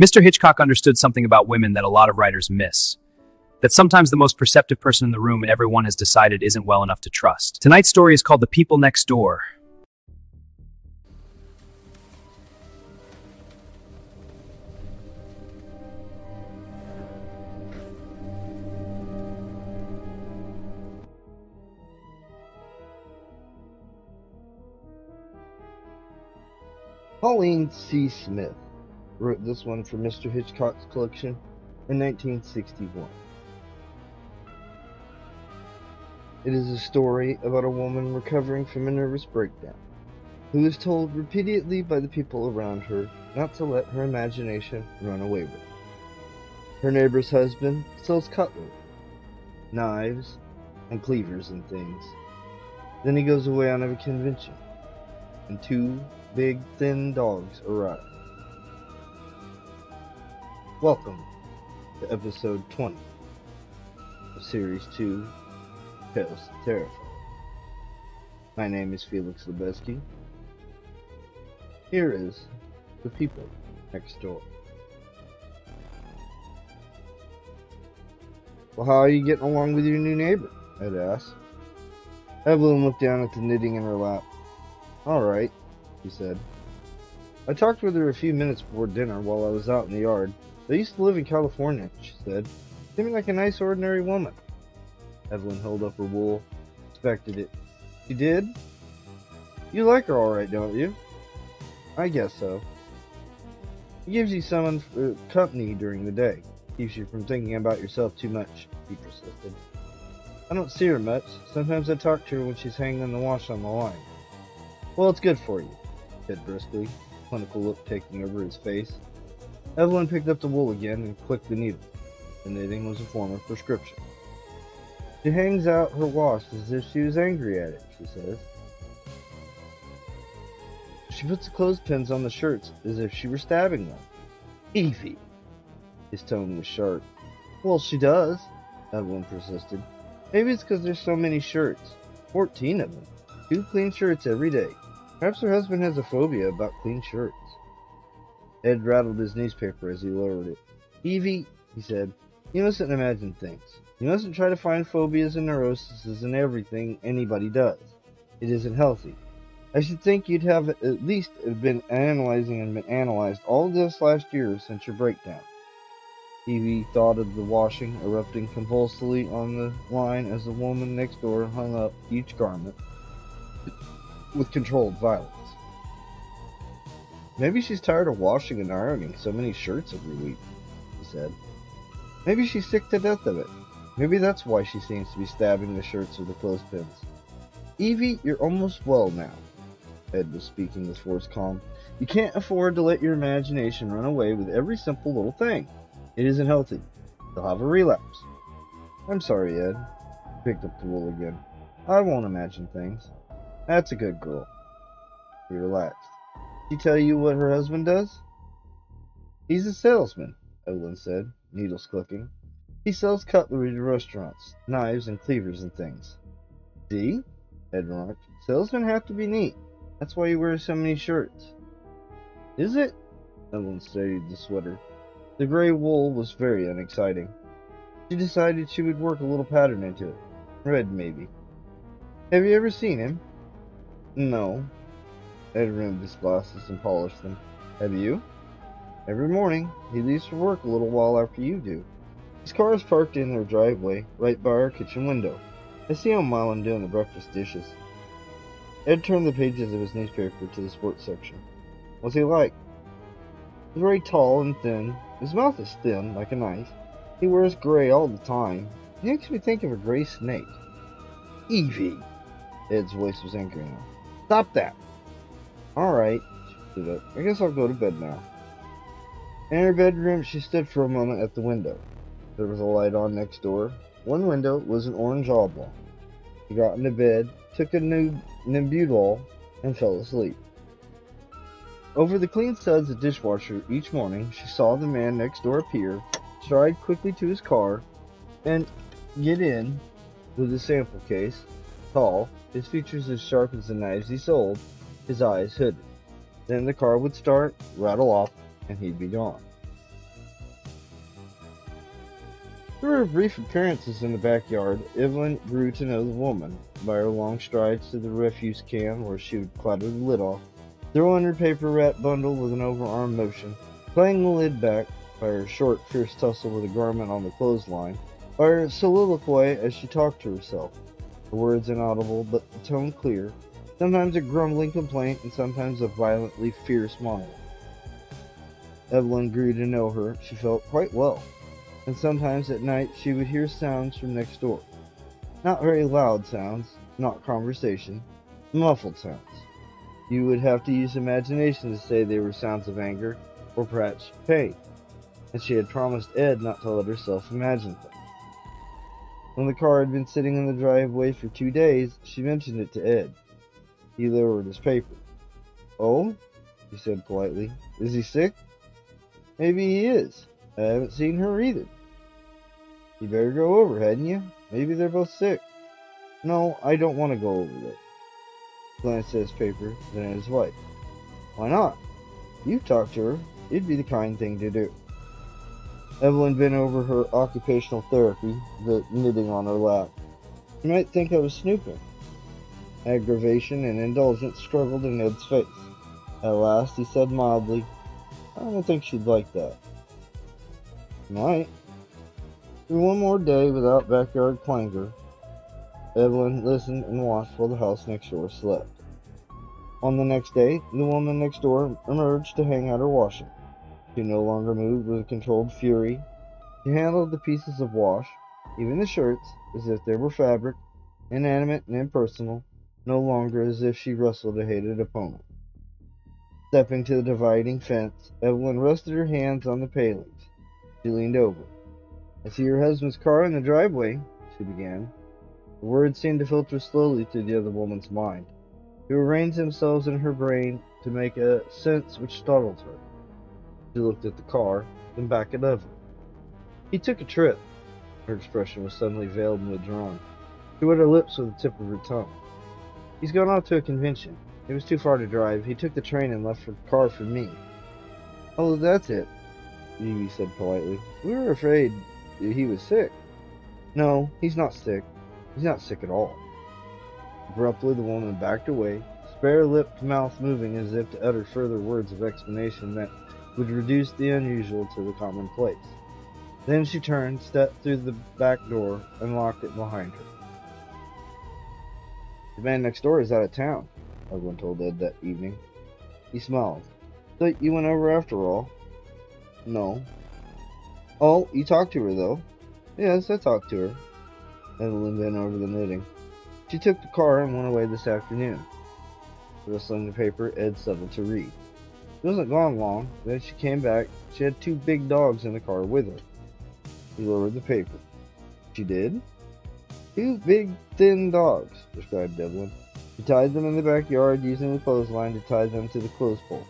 Mr. Hitchcock understood something about women that a lot of writers miss. That sometimes the most perceptive person in the room everyone has decided isn't well enough to trust. Tonight's story is called The People Next Door. Pauline C. Smith wrote this one for Mr. Hitchcock's collection in 1961. It is a story about a woman recovering from a nervous breakdown, who is told repeatedly by the people around her not to let her imagination run away with her. Her neighbor's husband sells cutlery, knives, and cleavers and things. Then he goes away on a convention, and two big, thin dogs arrive. Welcome to episode 20 of Series 2, Terrify. My name is Felix Lebeski. Here is The People Next Door. Well, how are you getting along with your new neighbor? Ed asked. Evelyn looked down at the knitting in her lap. All right, she said. I talked with her a few minutes before dinner while I was out in the yard. They used to live in California, she said. Seemed like a nice, ordinary woman. Evelyn held up her wool, inspected it. You did? You like her all right, don't you? I guess so. It gives you some company during the day. Keeps you from thinking about yourself too much, he persisted. I don't see her much. Sometimes I talk to her when she's hanging the wash on the line. Well, it's good for you, he said briskly, a clinical look taking over his face. Evelyn picked up the wool again and clicked the needle. The knitting was a form of prescription. She hangs out her wash as if she was angry at it, she says. She puts the clothespins on the shirts as if she were stabbing them. Evie! His tone was sharp. Well, she does, Evelyn persisted. Maybe it's because there's so many shirts. 14 of them. 2 clean shirts every day. Perhaps her husband has a phobia about clean shirts. Ed rattled his newspaper as he lowered it. Evie, he said, you mustn't imagine things. You mustn't try to find phobias and neuroses in everything anybody does. It isn't healthy. I should think you'd have at least been analyzed all this last year since your breakdown. Evie thought of the washing erupting convulsively on the line as the woman next door hung up each garment with controlled violence. Maybe she's tired of washing and ironing so many shirts every week, he said. Maybe she's sick to death of it. Maybe that's why she seems to be stabbing the shirts with the clothespins. Evie, you're almost well now. Ed was speaking with forced calm. You can't afford to let your imagination run away with every simple little thing. It isn't healthy. You'll have a relapse. I'm sorry, Ed. He picked up the wool again. I won't imagine things. That's a good girl. He relaxed. Did she tell you what her husband does? He's a salesman, Evelyn said, needles clicking. He sells cutlery to restaurants, knives and cleavers and things. See? Ed remarked. Salesmen have to be neat. That's why he wears so many shirts. Is it? Evelyn studied the sweater. The gray wool was very unexciting. She decided she would work a little pattern into it. Red, maybe. Have you ever seen him? No. Ed rimmed his glasses and polished them. Have you? Every morning, he leaves for work a little while after you do. His car is parked in their driveway, right by our kitchen window. I see him while I'm doing the breakfast dishes. Ed turned the pages of his newspaper to the sports section. What's he like? He's very tall and thin. His mouth is thin, like a knife. He wears gray all the time. He makes me think of a gray snake. Evie! Ed's voice was angry now. Stop that! Alright, she stood up. I guess I'll go to bed now. In her bedroom, she stood for a moment at the window. There was a light on next door. One window was an orange oblong. She got into bed, took a Nibudol, and fell asleep. Over the clean suds of the dishwasher each morning, she saw the man next door appear, stride quickly to his car, and get in with his sample case, tall, his features as sharp as the knives he sold, his eyes hooded. Then the car would start, rattle off, and he'd be gone. Through her brief appearances in the backyard, Evelyn grew to know the woman by her long strides to the refuse can where she would clatter the lid off, throw in her paper wrap bundle with an overarm motion, playing the lid back, by her short, fierce tussle with a garment on the clothesline, by her soliloquy as she talked to herself, her words inaudible but the tone clear, sometimes a grumbling complaint and sometimes a violently fierce monologue. Evelyn grew to know her, she felt, quite well, and sometimes at night she would hear sounds from next door. Not very loud sounds, not conversation, muffled sounds. You would have to use imagination to say they were sounds of anger, or perhaps pain, and she had promised Ed not to let herself imagine them. When the car had been sitting in the driveway for 2 days, she mentioned it to Ed. He lowered his paper. "Oh?" he said politely. "Is he sick?" "Maybe he is. I haven't seen her either." "You better go over, hadn't you? Maybe they're both sick." "No, I don't want to go over there." He glanced at his paper, then at his wife. "Why not? You've talked to her. It'd be the kind thing to do." Evelyn bent over her occupational therapy, the knitting on her lap. "You might think I was snooping." Aggravation and indulgence struggled in Ed's face. At last he said mildly, "I don't think she'd like that." "Might." Through one more day without backyard clangor, Evelyn listened and watched while the house next door slept. On the next day, the woman next door emerged to hang out her washing. She no longer moved with a controlled fury. She handled the pieces of wash, even the shirts, as if they were fabric, inanimate and impersonal, no longer as if she wrestled a hated opponent. Stepping to the dividing fence, Evelyn rested her hands on the palings. She leaned over. "I see your husband's car in the driveway," she began. The words seemed to filter slowly through the other woman's mind, to arrange themselves in her brain to make a sense which startled her. She looked at the car, then back at Evelyn. "He took a trip." Her expression was suddenly veiled and withdrawn. She wet her lips with the tip of her tongue. "He's gone off to a convention. It was too far to drive. He took the train and left the car for me." "Oh, that's it," Evie said politely. "We were afraid he was sick." "No, he's not sick. He's not sick at all." Abruptly, the woman backed away, spare-lipped mouth moving as if to utter further words of explanation that would reduce the unusual to the commonplace. Then she turned, stepped through the back door, and locked it behind her. "The man next door is out of town," Evelyn told Ed that evening. He smiled. "So you went over after all?" "No." "Oh, you talked to her, though?" "Yes, I talked to her." Evelyn bent over the knitting. "She took the car and went away this afternoon." Rustling the paper, Ed settled to read. "She wasn't gone long. Then she came back. She had 2 big dogs in the car with her." He lowered the paper. "She did?" "2 big, thin dogs," described Evelyn. "She tied them in the backyard using the clothesline to tie them to the clothes pole.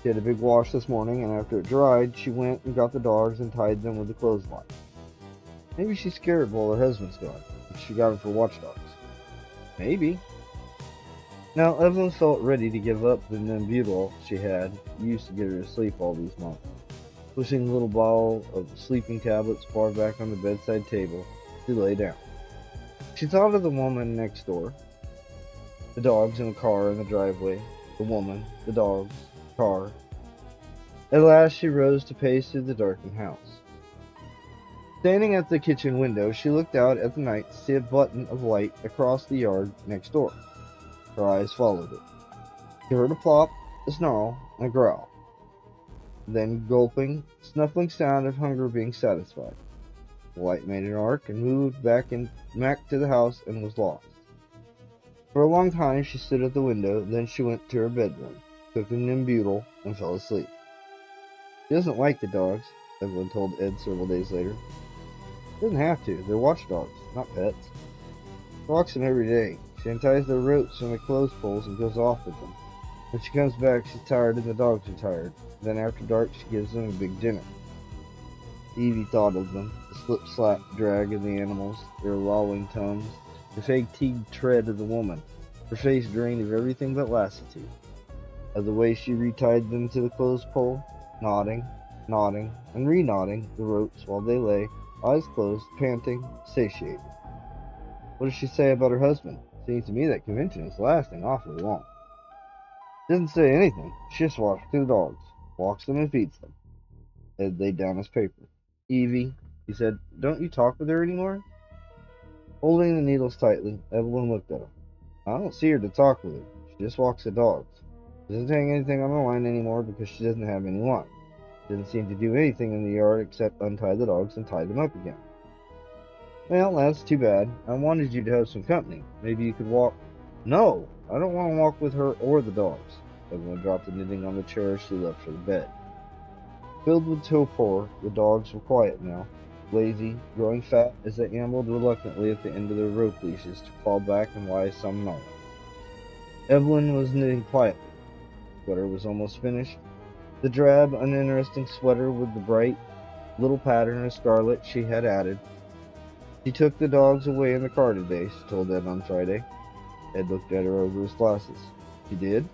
She had a big wash this morning, and after it dried, she went and got the dogs and tied them with the clothesline. Maybe she's scared while her husband's gone. She got him for watchdogs." "Maybe." Now Evelyn felt ready to give up the Nembutal she had used to get her to sleep all these months. Pushing the little bottle of sleeping tablets far back on the bedside table, she lay down. She thought of the woman next door, the dogs in the car in the driveway, the woman, the dogs, the car. At last she rose to pace through the darkened house. Standing at the kitchen window, she looked out at the night to see a button of light across the yard next door. Her eyes followed it. She heard a plop, a snarl, and a growl. Then gulping, snuffling sound of hunger being satisfied. The light made an arc and moved back to the house and was lost. For a long time she stood at the window, then she went to her bedroom, took a Nembutal, and fell asleep. She doesn't like the dogs, Evelyn told Ed several days later. She doesn't have to. They're watchdogs, not pets. She walks them every day. She unties their ropes from the clothes poles and goes off with them. When she comes back, she's tired and the dogs are tired. Then after dark, she gives them a big dinner. Evie thought of them, the slip-slap drag of the animals, their lolling tongues, the fatigued tread of the woman, her face drained of everything but lassitude. Of the way she retied them to the clothes pole, knotting, and re-knotting the ropes while they lay, eyes closed, panting, satiated. What does she say about her husband? Seems to me that convention is lasting awfully long. Doesn't say anything. She just walks to the dogs, walks them and feeds them. Ed laid down his paper. Evie, he said, don't you talk with her anymore? Holding the needles tightly, Evelyn looked at him. I don't see her to talk with her. She just walks the dogs. She doesn't hang anything on the line anymore because she doesn't have any line. She doesn't seem to do anything in the yard except untie the dogs and tie them up again. Well, that's too bad. I wanted you to have some company. Maybe you could walk. No, I don't want to walk with her or the dogs. Evelyn dropped the knitting on the chair she left for the bed. Filled with torpor, the dogs were quiet now, lazy, growing fat as they ambled reluctantly at the end of their rope leashes to fall back and lie somnolent. Evelyn was knitting quietly. The sweater was almost finished. The drab, uninteresting sweater with the bright little pattern of scarlet she had added. She took the dogs away in the car today, she told Ed on Friday. Ed looked at her over his glasses. She did?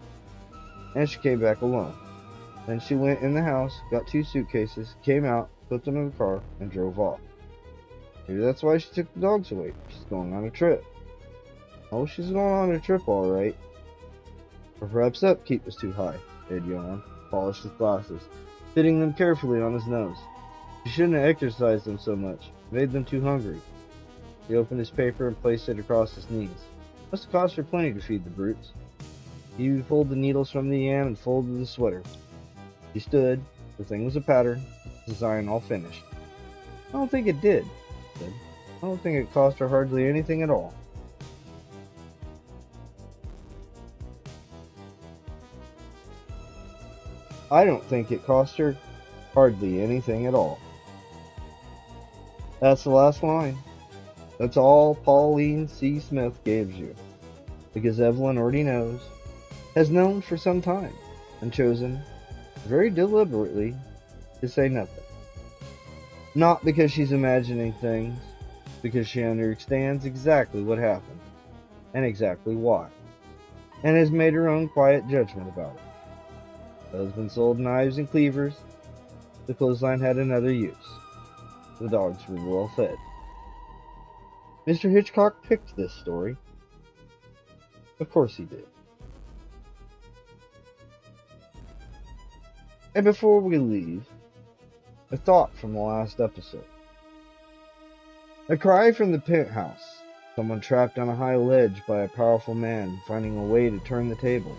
And she came back alone. Then she went in the house, got 2 suitcases, came out, put them in the car, and drove off. Maybe that's why she took the dogs away. She's going on a trip. Oh, she's going on a trip all right. Or perhaps upkeep was too high, Ed yawned, polished his glasses, fitting them carefully on his nose. She shouldn't have exercised them so much, made them too hungry. He opened his paper and placed it across his knees. Must have cost her plenty to feed the brutes. He pulled the needles from the yam and folded the sweater. He stood. The thing was a pattern, design all finished. I don't think it did, he said. I don't think it cost her hardly anything at all. I don't think it cost her hardly anything at all. That's the last line. That's all Pauline C. Smith gives you, because Evelyn already knows, has known for some time, and chosen, very deliberately, to say nothing. Not because she's imagining things, because she understands exactly what happened, and exactly why, and has made her own quiet judgment about it. The husband sold knives and cleavers. The clothesline had another use. The dogs were well fed. Mr. Hitchcock picked this story. Of course he did. And before we leave, a thought from the last episode. A cry from the penthouse. Someone trapped on a high ledge by a powerful man finding a way to turn the tables.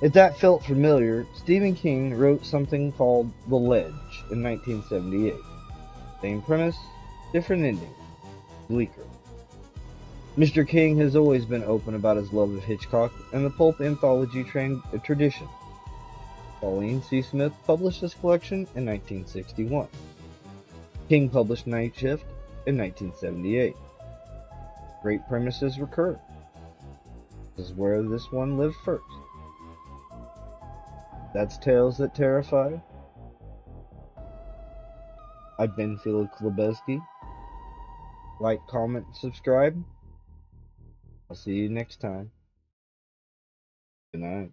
If that felt familiar, Stephen King wrote something called The Ledge in 1978. Same premise, different ending, bleaker. Mr. King has always been open about his love of Hitchcock and the pulp anthology tradition. Pauline C. Smith published this collection in 1961. King published Night Shift in 1978. Great premises recur. This is where this one lived first. That's Tales That Terrify. I've been Felix Lebesky. Like, comment, subscribe. I'll see you next time. Good night.